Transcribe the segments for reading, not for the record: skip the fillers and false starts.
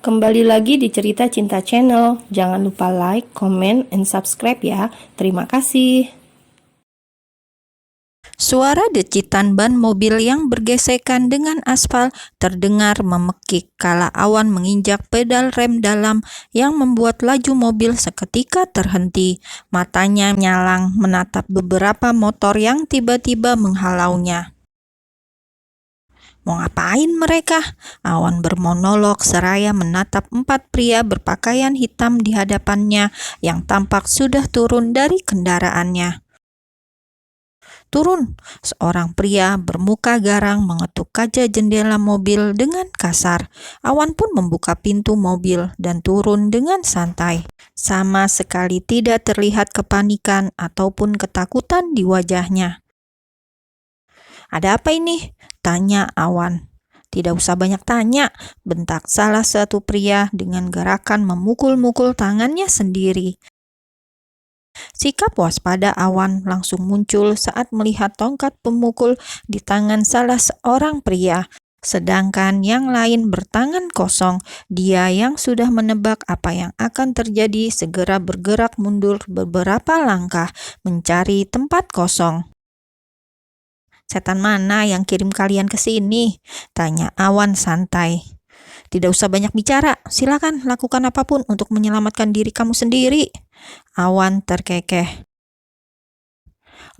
Kembali lagi di Cerita Cinta Channel. Jangan lupa like, comment, and subscribe ya. Terima kasih. Suara decitan ban mobil yang bergesekan dengan aspal terdengar memekik kala awan menginjak pedal rem dalam yang membuat laju mobil seketika terhenti. Matanya nyalang menatap beberapa motor yang tiba-tiba menghalaunya. Mau ngapain mereka? Awan bermonolog seraya menatap 4 pria berpakaian hitam di hadapannya yang tampak sudah turun dari kendaraannya. Turun, seorang pria bermuka garang mengetuk kaca jendela mobil dengan kasar. Awan pun membuka pintu mobil dan turun dengan santai. Sama sekali tidak terlihat kepanikan ataupun ketakutan di wajahnya. "Ada apa ini?" tanya Awan. "Tidak usah banyak tanya," bentak salah satu pria dengan gerakan memukul-mukul tangannya sendiri. Sikap waspada Awan langsung muncul saat melihat tongkat pemukul di tangan salah seorang pria, sedangkan yang lain bertangan kosong. Dia yang sudah menebak apa yang akan terjadi segera bergerak mundur beberapa langkah mencari tempat kosong. "Setan mana yang kirim kalian ke sini?" tanya Awan santai. "Tidak usah banyak bicara, silakan lakukan apapun untuk menyelamatkan diri kamu sendiri." Awan terkekeh.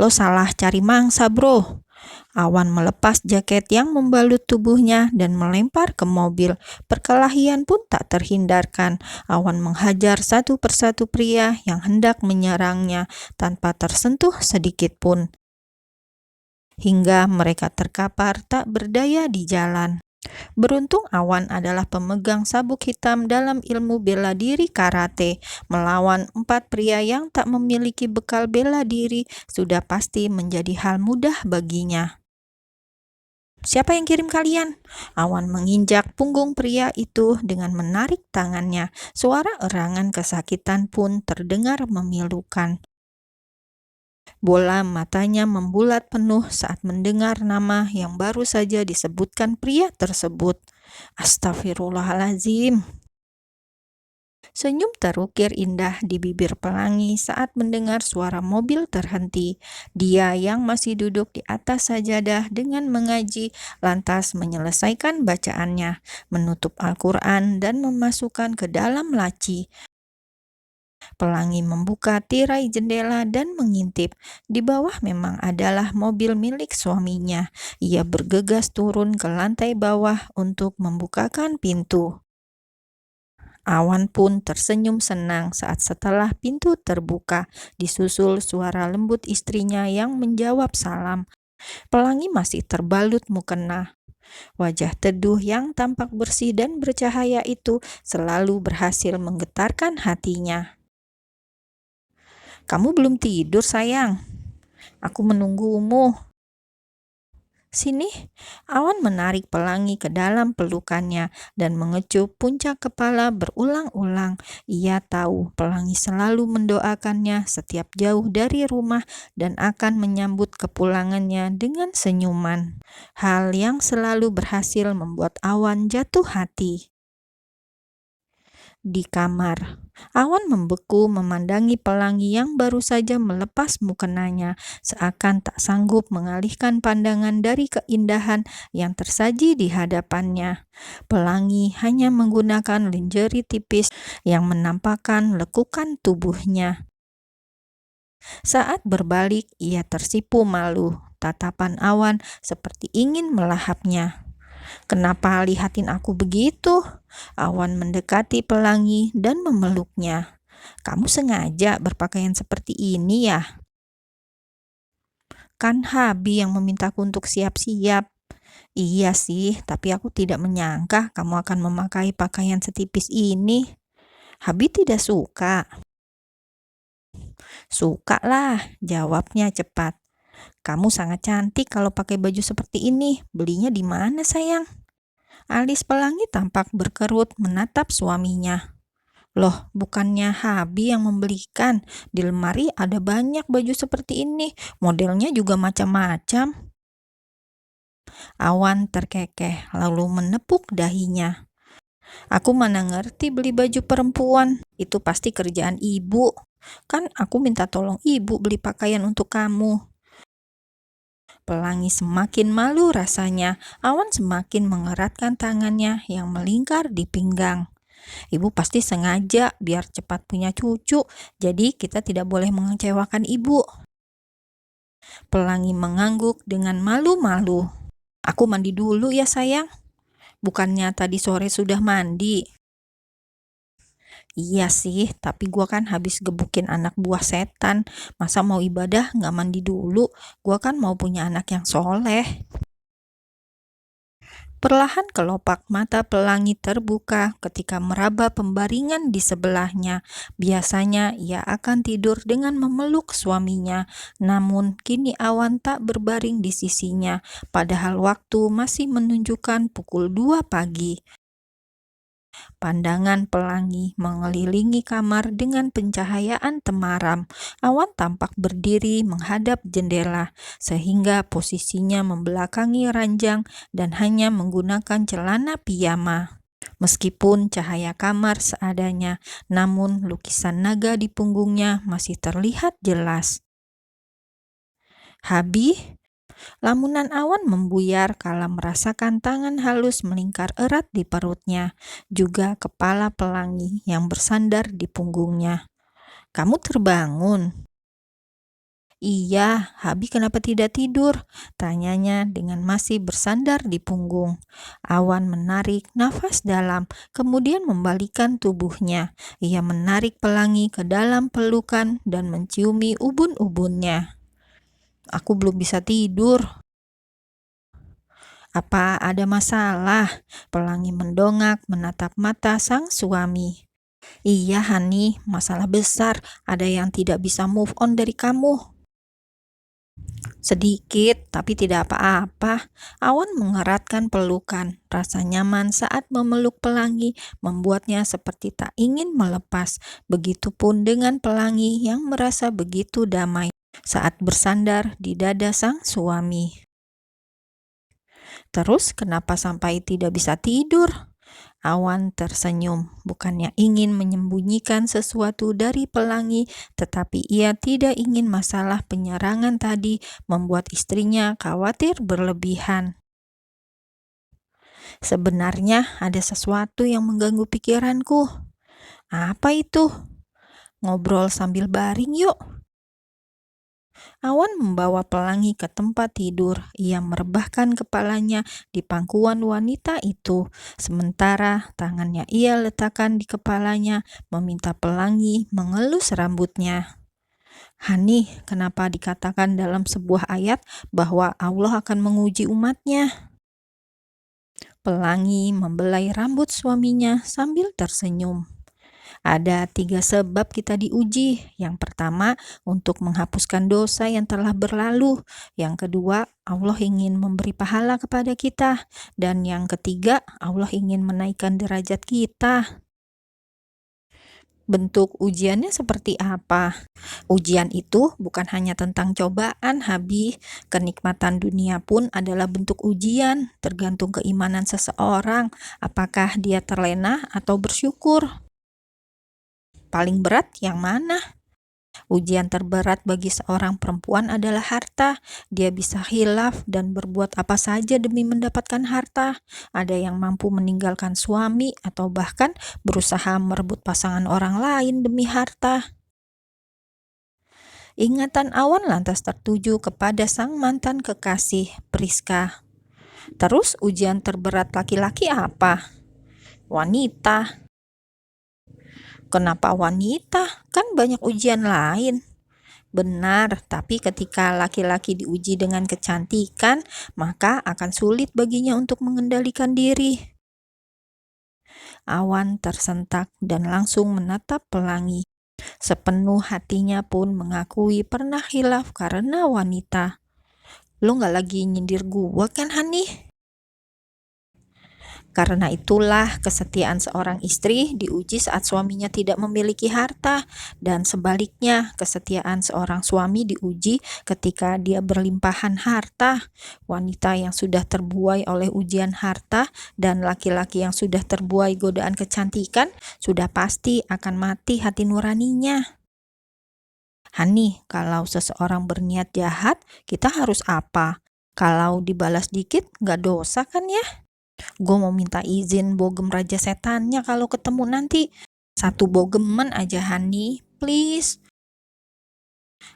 "Lo salah cari mangsa, bro." Awan melepas jaket yang membalut tubuhnya dan melempar ke mobil. Perkelahian pun tak terhindarkan. Awan menghajar satu persatu pria yang hendak menyerangnya tanpa tersentuh sedikit pun, hingga mereka terkapar tak berdaya di jalan. Beruntung Awan adalah pemegang sabuk hitam dalam ilmu bela diri karate. Melawan 4 pria yang tak memiliki bekal bela diri sudah pasti menjadi hal mudah baginya. "Siapa yang kirim kalian?" Awan menginjak punggung pria itu dengan menarik tangannya. Suara erangan kesakitan pun terdengar memilukan. Bola matanya membulat penuh saat mendengar nama yang baru saja disebutkan pria tersebut. Astagfirullahalazim. Senyum terukir indah di bibir Pelangi saat mendengar suara mobil terhenti. Dia yang masih duduk di atas sajadah dengan mengaji, lantas menyelesaikan bacaannya, menutup Al-Quran dan memasukkan ke dalam laci. Pelangi membuka tirai jendela dan mengintip. Di bawah memang adalah mobil milik suaminya. Ia bergegas turun ke lantai bawah untuk membukakan pintu. Awan pun tersenyum senang saat setelah pintu terbuka, disusul suara lembut istrinya yang menjawab salam. Pelangi masih terbalut mukena. Wajah teduh yang tampak bersih dan bercahaya itu selalu berhasil menggetarkan hatinya. "Kamu belum tidur, sayang? Aku menunggumu." "Sini." Awan menarik Pelangi ke dalam pelukannya dan mengecup puncak kepala berulang-ulang. Ia tahu Pelangi selalu mendoakannya setiap jauh dari rumah dan akan menyambut kepulangannya dengan senyuman. Hal yang selalu berhasil membuat Awan jatuh hati. Di kamar, Awan membeku memandangi Pelangi yang baru saja melepas mukenanya, seakan tak sanggup mengalihkan pandangan dari keindahan yang tersaji di hadapannya. Pelangi hanya menggunakan lingerie tipis yang menampakkan lekukan tubuhnya. Saat berbalik, ia tersipu malu. Tatapan Awan seperti ingin melahapnya. "Kenapa lihatin aku begitu?" Awan mendekati Pelangi dan memeluknya. "Kamu sengaja berpakaian seperti ini ya?" "Kan Habi yang memintaku untuk siap-siap." "Iya sih, tapi aku tidak menyangka kamu akan memakai pakaian setipis ini." "Habi tidak suka." "Suka lah," jawabnya cepat. "Kamu sangat cantik kalau pakai baju seperti ini. Belinya di mana, sayang?" Alis Pelangi tampak berkerut menatap suaminya. "Loh, bukannya Habi yang membelikan? Di lemari ada banyak baju seperti ini, modelnya juga macam-macam." Awan terkekeh lalu menepuk dahinya. Aku mana ngerti beli baju perempuan, itu pasti kerjaan ibu. Kan aku minta tolong ibu beli pakaian untuk kamu. Pelangi semakin malu rasanya, Awan semakin mengeratkan tangannya yang melingkar di pinggang. Ibu pasti sengaja biar cepat punya cucu, jadi kita tidak boleh mengecewakan ibu. Pelangi mengangguk dengan malu-malu. Aku mandi dulu ya sayang. Bukannya tadi sore sudah mandi? Iya sih, tapi gua kan habis gebukin anak buah setan. Masa mau ibadah nggak mandi dulu? Gua kan mau punya anak yang soleh. Perlahan kelopak mata Pelangi terbuka ketika meraba pembaringan di sebelahnya. Biasanya ia akan tidur dengan memeluk suaminya, namun kini Awan tak berbaring di sisinya, padahal waktu masih menunjukkan pukul 2 pagi. Pandangan Pelangi mengelilingi kamar dengan pencahayaan temaram. Awan tampak berdiri menghadap jendela, sehingga posisinya membelakangi ranjang dan hanya menggunakan celana piyama. Meskipun cahaya kamar seadanya, namun lukisan naga di punggungnya masih terlihat jelas. Habi, lamunan Awan membuyar kala merasakan tangan halus melingkar erat di perutnya, juga kepala Pelangi yang bersandar di punggungnya. Kamu terbangun? Iya, Habi kenapa tidak tidur? Tanyanya dengan masih bersandar di punggung. Awan menarik nafas dalam, kemudian membalikkan tubuhnya. Ia menarik Pelangi ke dalam pelukan dan menciumi ubun-ubunnya. Aku belum bisa tidur. Apa ada masalah? Pelangi mendongak menatap mata sang suami. Iya, Hani, masalah besar. Ada yang tidak bisa move on dari kamu. Sedikit, tapi tidak apa-apa. Awan mengeratkan pelukan. Rasa nyaman saat memeluk Pelangi membuatnya seperti tak ingin melepas. Begitupun dengan Pelangi yang merasa begitu damai saat bersandar di dada sang suami. Terus kenapa sampai tidak bisa tidur? Awan tersenyum, bukannya ingin menyembunyikan sesuatu dari Pelangi, tetapi ia tidak ingin masalah penyerangan tadi membuat istrinya khawatir berlebihan. Sebenarnya ada sesuatu yang mengganggu pikiranku. Apa itu? Ngobrol sambil baring yuk. Awan membawa Pelangi ke tempat tidur. Ia merebahkan kepalanya di pangkuan wanita itu. Sementara tangannya ia letakkan di kepalanya, meminta Pelangi mengelus rambutnya. Hani, kenapa dikatakan dalam sebuah ayat bahwa Allah akan menguji umatnya? Pelangi membelai rambut suaminya sambil tersenyum. Ada 3 sebab kita diuji. Yang pertama, untuk menghapuskan dosa yang telah berlalu. Yang kedua, Allah ingin memberi pahala kepada kita. Dan yang ketiga, Allah ingin menaikkan derajat kita. Bentuk ujiannya seperti apa? Ujian itu bukan hanya tentang cobaan, Habi. Kenikmatan dunia pun adalah bentuk ujian, tergantung keimanan seseorang, apakah dia terlena atau bersyukur. Paling berat yang mana? Ujian terberat bagi seorang perempuan adalah harta. Dia bisa khilaf dan berbuat apa saja demi mendapatkan harta. Ada yang mampu meninggalkan suami atau bahkan berusaha merebut pasangan orang lain demi harta. Ingatan Awan lantas tertuju kepada sang mantan kekasih, Priska. Terus ujian terberat laki-laki apa? Wanita. Kenapa wanita? Kan banyak ujian lain. Benar, tapi ketika laki-laki diuji dengan kecantikan, maka akan sulit baginya untuk mengendalikan diri. Awan tersentak dan langsung menatap Pelangi. Sepenuh hatinya pun mengakui pernah khilaf karena wanita. Lo gak lagi nyindir gua kan, Hani? Karena itulah kesetiaan seorang istri diuji saat suaminya tidak memiliki harta, dan sebaliknya kesetiaan seorang suami diuji ketika dia berlimpahan harta. Wanita yang sudah terbuai oleh ujian harta dan laki-laki yang sudah terbuai godaan kecantikan sudah pasti akan mati hati nuraninya. Hani, kalau seseorang berniat jahat, kita harus apa? Kalau dibalas dikit, nggak dosa kan ya? Gue mau minta izin bogem raja setannya kalau ketemu nanti. Satu bogeman aja, Hani, please.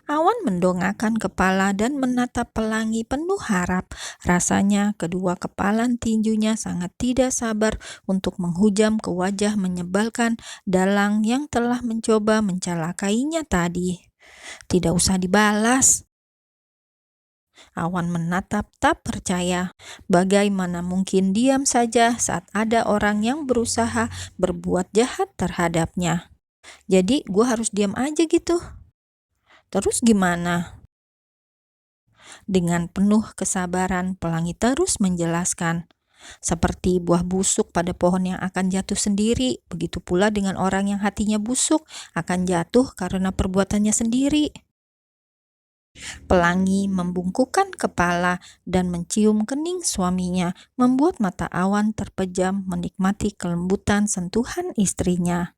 Awan mendongakkan kepala dan menatap pelangi penuh harap. Rasanya kedua kepalan tinjunya sangat tidak sabar untuk menghujam ke wajah menyebalkan dalang yang telah mencoba mencelakainya tadi. Tidak usah dibalas. Awan menatap tak percaya. Bagaimana mungkin diam saja saat ada orang yang berusaha berbuat jahat terhadapnya. Jadi gue harus diam aja gitu. Terus gimana? Dengan penuh kesabaran, pelangi terus menjelaskan. Seperti buah busuk pada pohon yang akan jatuh sendiri, begitu pula dengan orang yang hatinya busuk akan jatuh karena perbuatannya sendiri. Pelangi membungkukkan kepala dan mencium kening suaminya, membuat mata Awan terpejam menikmati kelembutan sentuhan istrinya.